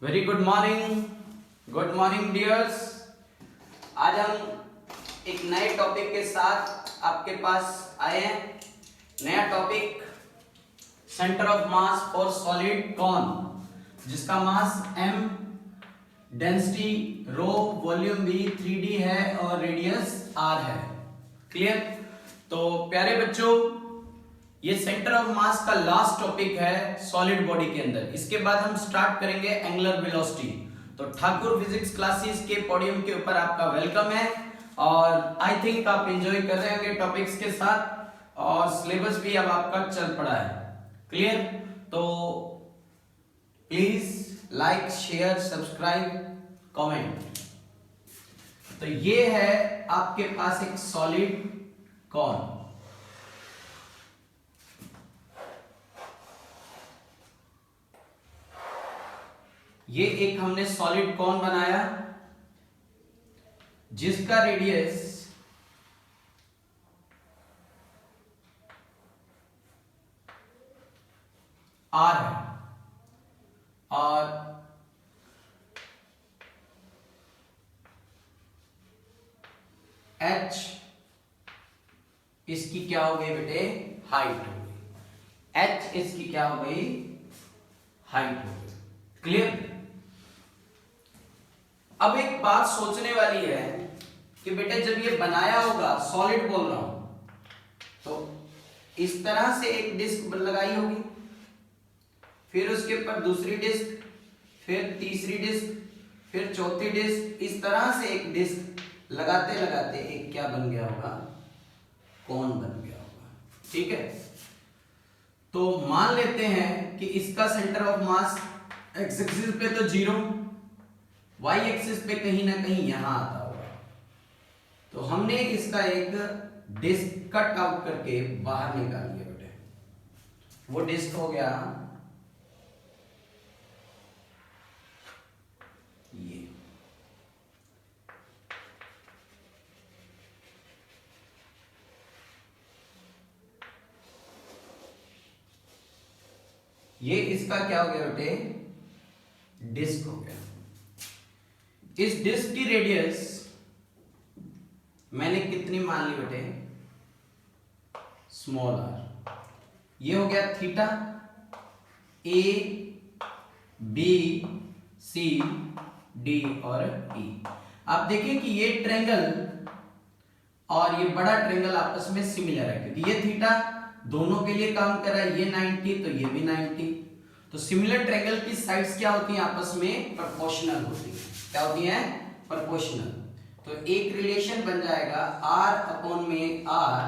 Very good morning dears. आज हम एक नए टॉपिक के साथ आपके पास आए हैं। नया topic centre of mass for solid कौन, जिसका मास m, density rho, volume v 3d है और रेडियस r है। क्लियर? तो प्यारे बच्चों, ये सेंटर ऑफ मास का लास्ट टॉपिक है सॉलिड बॉडी के अंदर। इसके बाद हम स्टार्ट करेंगे एंगुलर वेलोसिटी। तो ठाकुर फिजिक्स क्लासेस के पोडियम के ऊपर आपका वेलकम है और आई थिंक आप एंजॉय कर रहे होंगे टॉपिक्स के साथ और सिलेबस भी अब आपका चल पड़ा है। क्लियर? तो please like, share, subscribe, comment. तो ये है आपके पास एक सॉलिड कौन। ये एक हमने सॉलिड कौन बनाया जिसका रेडियस r है और h इसकी क्या हो गई बेटे? हाइट हो गई। h इसकी क्या हो गई? हाइट हो गई। क्लियर? अब एक बात सोचने वाली है कि बेटे जब ये बनाया होगा, सॉलिड बोल रहा हूं, तो इस तरह से एक डिस्क लगाई होगी, फिर उसके ऊपर दूसरी डिस्क, फिर तीसरी डिस्क, फिर चौथी डिस्क। इस तरह से एक डिस्क लगाते लगाते एक क्या बन गया होगा? कौन बन गया होगा। ठीक है? तो मान लेते हैं कि इसका centre of mass x axis पे तो 0, वाई एक्सिस पे कहीं ना कहीं यहां आता होगा। तो हमने इसका एक डिस्क कट आउट करके बाहर निकाल दिया बेटे। वो डिस्क हो गया ये इसका क्या हो गया बेटे? डिस्क हो गया। इस डिस्क की रेडियस मैंने कितनी मान ली बेटे? Small r। ये हो गया थीटा। ए, बी, सी, डी और ई। आप देखिए कि ये ट्रायंगल और ये बड़ा ट्रायंगल आपस में सिमिलर है, क्योंकि ये थीटा दोनों के लिए काम कर रहा है। ये 90 तो ये भी 90। तो सिमिलर ट्रायंगल की साइड्स क्या होती हैं? आपस में प्रोपोर्शनल होती हैं। क्या होती हैं? प्रोपोर्शनल। तो एक रिलेशन बन जाएगा r अपॉन में r।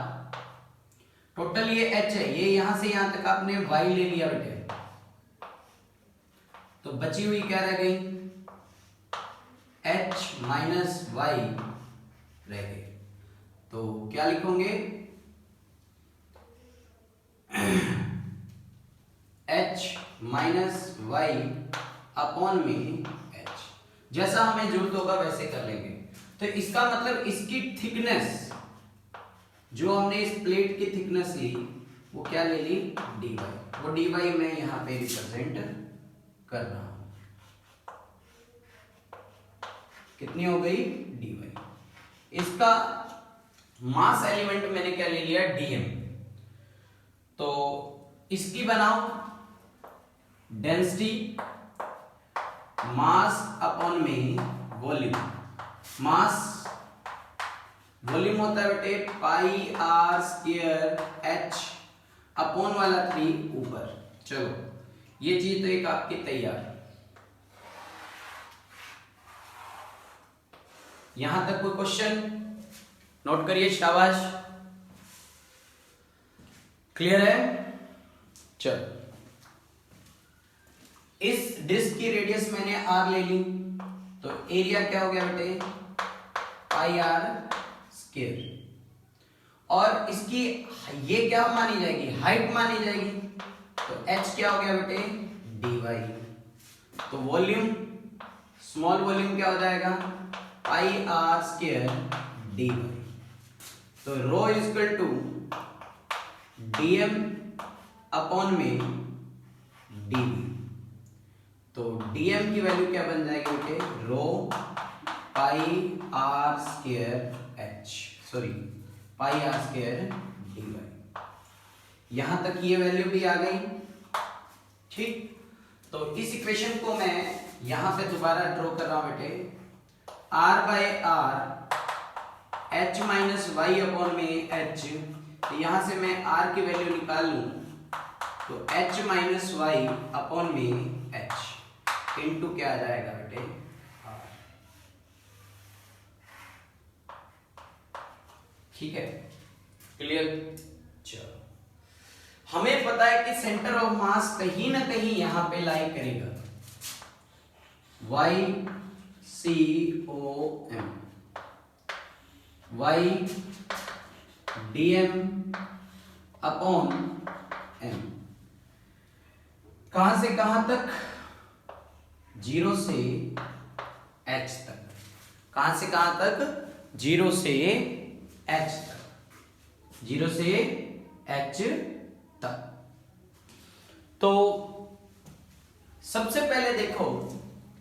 टोटल ये h है, ये यहां से यहां तक आपने y ले लिया बेटे, तो बची हुई क्या रह गई? h माइनस y रह गई। तो क्या लिखोगे? h माइनस y अपॉन में h। जैसा हमें जरूरत होगा वैसे कर लेंगे। तो इसका मतलब इसकी थिकनेस, जो हमने इस प्लेट की थिकनेस ली, वो क्या ले ली? dy। वो dy मैं यहां पे रिप्रेजेंट कर रहा हूं। कितनी हो गई? dy। इसका मास एलिमेंट मैंने क्या ले लिया? dm। तो इसकी बनाओ डेंसिटी मास अपॉन में वॉल्यूम। मास वॉल्यूम होता है बेटे पाई आर स्क्वायर h अपॉन वाला 3 ऊपर। चलो ये चीज तो एक आपकी तैयार। यहां तक कोई क्वेश्चन? नोट करिए, शाबाश। क्लियर है? चलो, इस डिस्क की रेडियस मैंने r ले ली, तो एरिया क्या हो गया बेटे? पाई आर स्क्वायर। और इसकी ये क्या मानी जाएगी? हाइट मानी जाएगी। तो h क्या हो गया बेटे? dy। तो वॉल्यूम, स्मॉल वॉल्यूम क्या हो जाएगा? Pi are square dy। तो rho equal to dm upon में dv। तो डीएम की वैल्यू क्या बन जाएगी बेटे, rho pi are square h, sorry pi are square d y. यहां तक ये वैल्यू भी आ गई। ठीक, तो इस इक्वेशन को मैं यहां पे दोबारा ड्रॉ कर रहा हूं बेटे, R by R H minus Y upon में एच, तो यहां से मैं आर की वैल्यू निकाल लूं तो एच माइनस वाई अपॉन में एच इनटू क्या आ जाएगा बेटे, आर। ठीक है, क्लियर। चलो, हमें पता है कि सेंटर ऑफ मास कहीं ना कहीं यहां पे लाई करेगा, Y C O M, Y D M upon M. कहां से कहां तक, 0 से h तक। कहां से कहां तक, 0 से h तक, 0 से h तक। तो सबसे पहले देखो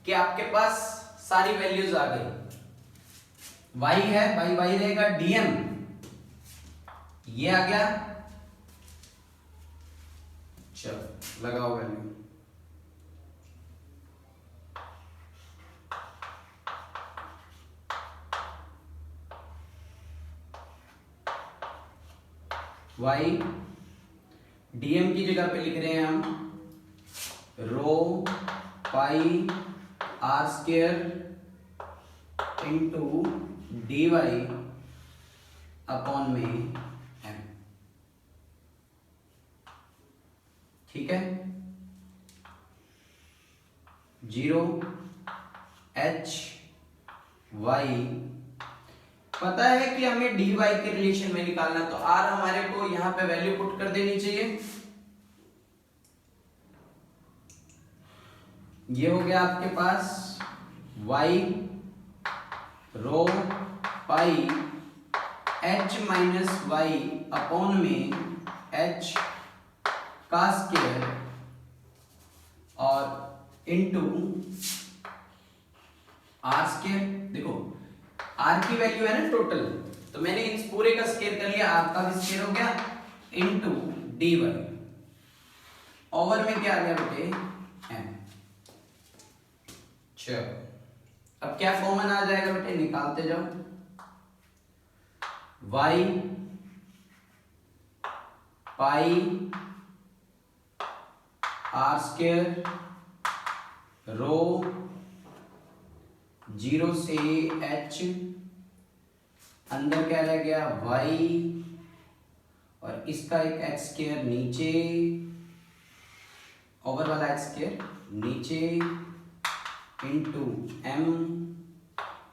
कि आपके पास सारी वैल्यूज आ गई, y है, y रहेगा, dm ये आ गया। चलो लगाओ वैल्यू, y dm की जगह पे लिख रहे हैं हम rho pi are square into D y upon में m। ठीक है, 0 h y, पता है कि हमें dy के रिलेशन में निकालना, तो r हमारे को यहां पे वैल्यू पुट कर देनी चाहिए। ये हो गया आपके पास y रो पाई h माइनस वाई अपॉन में h का स्क्वायर और इनटू आर स्क्वायर। देखो आर की वैल्यू है ना टोटल, तो मैंने इस पूरे का स्क्वायर कर लिया, आर का भी स्क्वायर हो गया, इनटू डी वाई, ओवर में क्या आ गया बेटे, एम। चलो अब क्या कॉमन आ जाएगा बेटे, निकालते जाओ, y पाई आर स्क्वायर रो 0 से h, अंदर क्या रह गया y और इसका एक x स्क्वायर नीचे, ओवर वाला x स्क्वायर नीचे, इंटू m,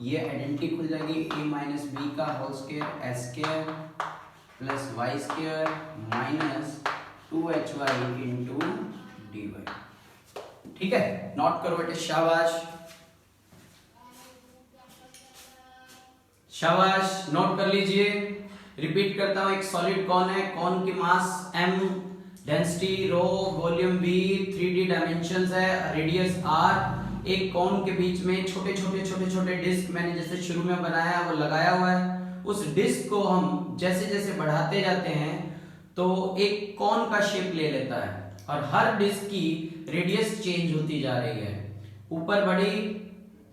ये आइडेंटिटी खुल जाएगी, a माइनस बी का whole square S square plus Y square minus 2hy into D Y. ठीक है, नोट करो बेटे, शाबाश शाबाश, नोट कर लीजिए। रिपीट करता हूं, एक सॉलिड कौन है, कौन की मास m, density rho, volume v, 3D dimensions है, रेडियस r, एक कौन के बीच में छोटे छोटे डिस्क मैंने जैसे शुरू में बनाया वो लगाया हुआ है। उस डिस्क को हम जैसे जैसे बढ़ाते जाते हैं तो एक कौन का शेप ले लेता है और हर डिस्क की रेडियस चेंज होती जा रही है, ऊपर बड़ी,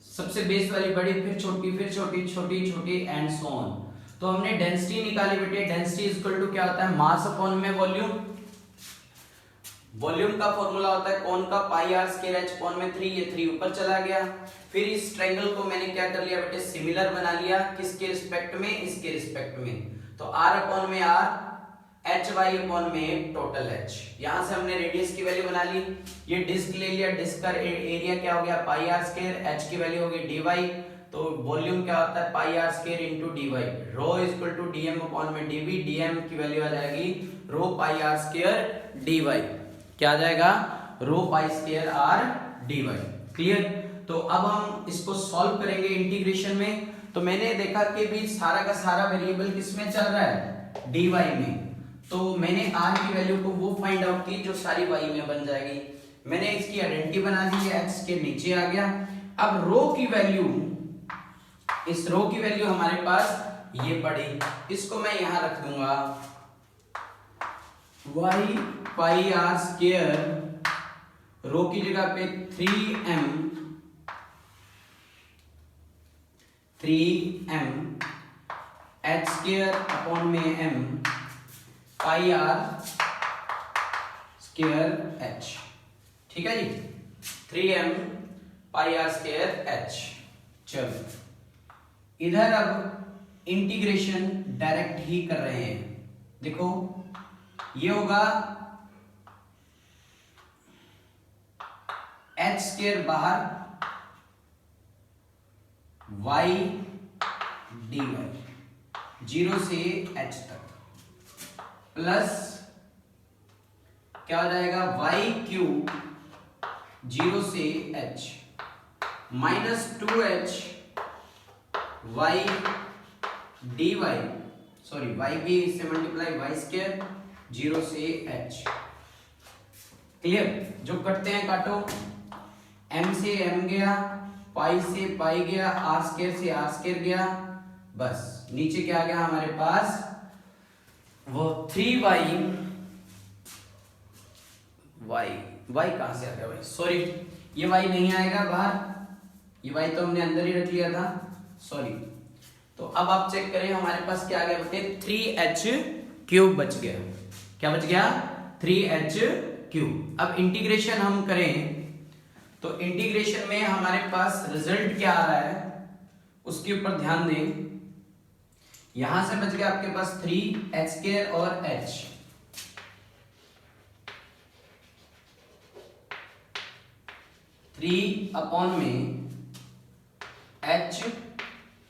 सबसे बेस वाली बड़ी, फिर छोटी, फिर छोटी, छोटी छोटी एंड सो ऑन। तो हमने डेंसिटी निकाली बेटे, डेंसिटी इज इक्वल टू क्या होता है, मास अपॉन में वॉल्यूम। वॉल्यूम का फॉर्मूला होता है कौन का, पाई आर स्क्वायर एच अपॉन में 3, ये 3 ऊपर चला गया। फिर इस ट्रायंगल को मैंने क्या कर लिया बेटे, सिमिलर बना लिया, किसके रिस्पेक्ट में, इसके रिस्पेक्ट में। तो r अपॉन में r, एच वाई अपॉन में टोटल h। यहां से हमने रेडियस की वैल्यू बना ली, ये डिस्क ले लिया, डिस्क का एरिया क्या हो गया, पाई आर स्क्वायर, h की वैल्यू हो गई dy, तो वॉल्यूम क्या होता है, pi are square into dy, rho is equal to dm upon में dv, dm की वैल्यू आ जाएगी rho pi are square dy, क्या आ जाएगा, rho pi square r dy। Clear. तो अब हम इसको सॉल्व करेंगे इंटीग्रेशन में। तो मैंने देखा कि भी सारा का सारा वेरिएबल किसमें चल रहा है, dy में, तो मैंने r की वैल्यू को वो फाइंड आउट की जो सारी y में बन जाएगी। मैंने इसकी आइडेंटिटी बना दी है, एक्स के नीचे आ गया। अब रो की वैल्यू, इस रो की वैल्यू हमारे पास ये पड़ी, इसको मैं यहां रख दूंगा y pi are square, rho की जगह पे 3m h स्क्वायर अपॉन में m pi are square h। ठीक है जी, 3m pi are square h। चलो इधर अब इंटीग्रेशन डायरेक्ट ही कर रहे हैं। देखो ये होगा h स्क्वायर बाहर, y dy 0 से h तक, प्लस क्या हो जाएगा y क्यूब 0 से h minus 2h y dy, sorry y भी इससे मल्टीप्लाई y स्क्वायर 0 से h। क्लियर? जो कटते हैं काटो, m से m गया, पाई से पाई गया, r स्क्वायर से r स्क्वायर गया, बस नीचे क्या आ गया हमारे पास, वो 3y y कहां से आ गया भाई, सॉरी ये y नहीं आएगा बाहर, ये y तो हमने अंदर ही रख लिया था, सॉरी। तो अब आप चेक करें हमारे पास क्या आ गया बेटे, 3h क्यूब बच गया। क्या बच गया? 3h cube. अब इंटीग्रेशन हम करें तो इंटीग्रेशन में हमारे पास रिजल्ट क्या आ रहा है उसके ऊपर ध्यान दें। यहां से बच गया आपके पास 3h स्क्वायर और h, थ्री अपॉन में h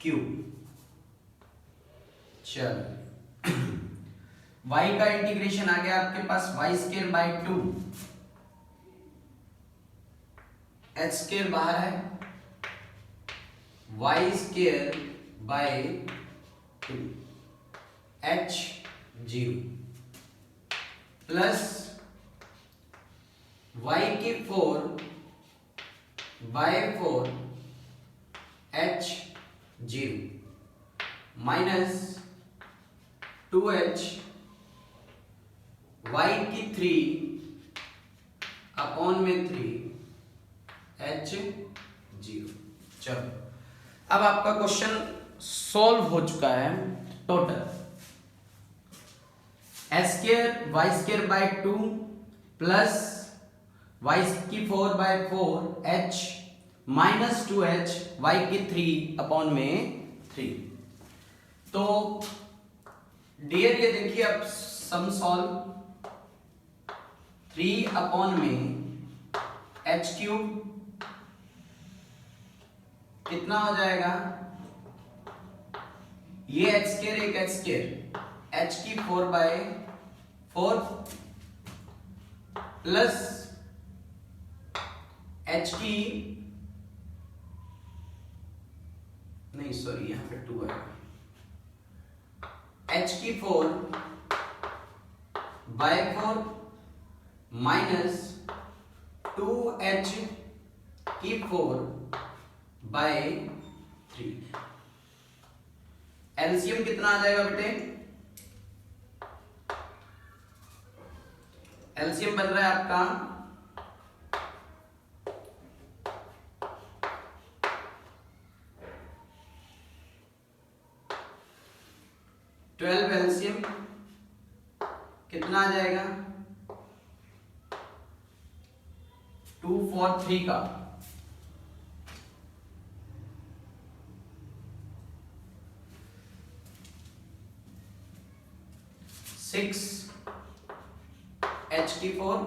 क्यूब। चलो y का इंटीग्रेशन आ गया आपके पास y square by 2, h square बाहर है, y square by 2 h 0 plus y की 4 bye 4 h 0 minus 2h y की 3 अपॉन में 3 h 0। चलो अब आपका क्वेश्चन सॉल्व हो चुका है। Total h square y square by 2 plus y की 4 bye 4 h minus 2h y की 3 अपॉन में 3। तो डियर ये देखिए अब सम सॉल्व, 3 अपॉन में h क्यूब कितना हो जाएगा, ये h स्क्वायर एक h स्क्वायर, h की 4 बाय 4 प्लस h की, नहीं सॉरी यहां पे 2 है, h की 4 बाय 4 माइनस 2h की 4 बाय 3। एलसीएम कितना आ जाएगा बेटे, एलसीएम बन रहा है आपका 12, एलसीएम कितना आ जाएगा 2 4 3 का, सिक्स h की 4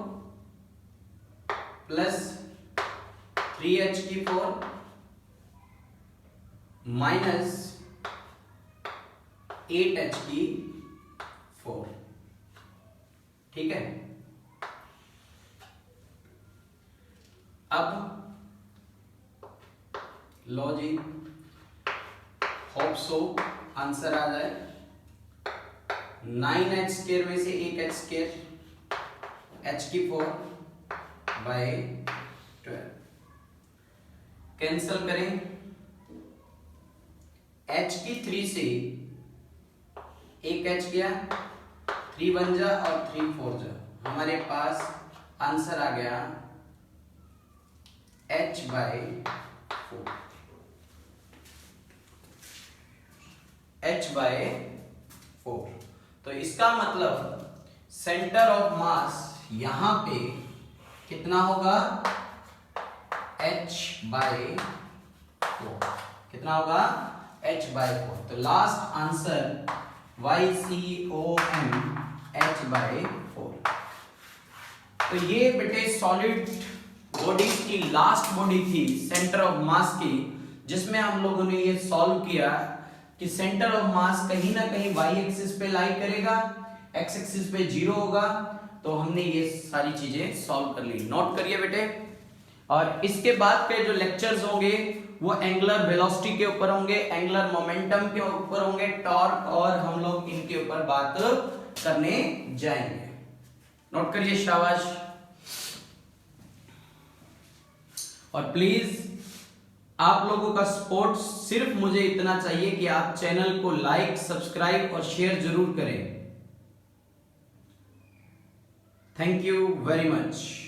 प्लस 3h की 4 माइनस 8h की 4। ठीक है, अब लो जी, होप सो आंसर आ जाए। 9h स्क्वायर में से एक h स्क्वायर, h की 4 बाय 12। कैंसल करें, h की 3 से एक h गया, 3 1 जा और 3 4 जा, हमारे पास आंसर आ गया h बाय 4, h बाय 4। तो इसका मतलब सेंटर ऑफ मास यहां पे कितना होगा, h बाय 4, कितना होगा, h बाय 4। तो last answer YCOM h by 4। तो ये बेटे सॉलिड बॉडीज की लास्ट बॉडी थी सेंटर ऑफ मास की, जिसमें हम लोगों ने ये सॉल्व किया कि सेंटर ऑफ मास कहीं ना कहीं y एक्सिस पे लाई करेगा, x एक्सिस पे 0 होगा। तो हमने ये सारी चीजें सॉल्व कर ली, नोट करिए बेटे। और इसके बाद के जो लेक्चर्स होंगे वो एंगुलर वेलोसिटी के ऊपर होंगे, एंगुलर मोमेंटम के ऊपर होंगे, टॉर्क, और हम लोग इनके ऊपर बात करने जाएंगे। नोट करिए, शाबाश। और प्लीज आप लोगों का सपोर्ट सिर्फ मुझे इतना चाहिए कि आप चैनल को लाइक, सब्सक्राइब और शेयर जरूर करें। Thank you very much.